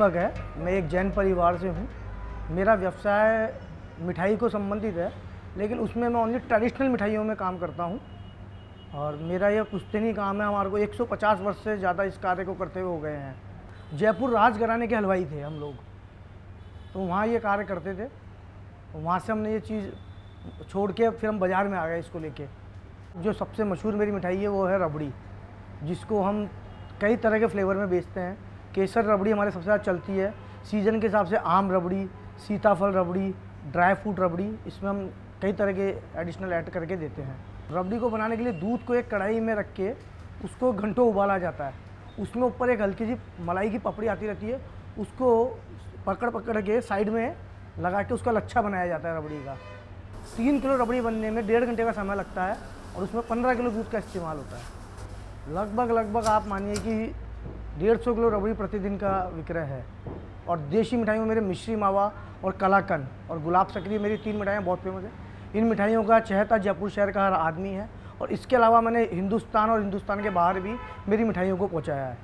दीपक है। मैं एक जैन परिवार से हूँ। मेरा व्यवसाय मिठाई को संबंधित है, लेकिन उसमें मैं ओनली ट्रेडिशनल मिठाइयों में काम करता हूँ। और मेरा यह पुश्तैनी काम है। हमारे को 150 वर्ष से ज़्यादा इस कार्य को करते हुए हो गए हैं। जयपुर राजघराने के हलवाई थे हम लोग, तो वहाँ ये कार्य करते थे। वहाँ से हमने ये चीज़ छोड़ के फिर हम बाज़ार में आ गए इसको लेके। जो सबसे मशहूर मेरी मिठाई है वो है रबड़ी, जिसको हम कई तरह के फ्लेवर में बेचते हैं। केसर रबड़ी हमारे सबसे ज़्यादा चलती है। सीज़न के हिसाब से आम रबड़ी, सीताफल रबड़ी, ड्राई फ्रूट रबड़ी, इसमें हम कई तरह के एडिशनल ऐड करके देते हैं। रबड़ी को बनाने के लिए दूध को एक कढ़ाई में रख के उसको घंटों उबाला जाता है। उसमें ऊपर एक हल्की सी मलाई की पपड़ी आती रहती है, उसको पकड़ पकड़ के साइड में लगा के उसका लच्छा बनाया जाता है रबड़ी का। 3 किलो रबड़ी बनने में 1.5 घंटे का समय लगता है और उसमें 15 किलो दूध का इस्तेमाल होता है। लगभग आप मानिए कि 150 किलो रबड़ी प्रतिदिन का विक्रय है। और देशी मिठाइयों में मेरे मिश्री मावा और कलाकंद और गुलाब सकरी, मेरी 3 मिठाइयाँ बहुत फेमस है। इन मिठाइयों का चहेता जयपुर शहर का हर आदमी है। और इसके अलावा मैंने हिंदुस्तान और हिंदुस्तान के बाहर भी मेरी मिठाइयों को पहुँचाया है।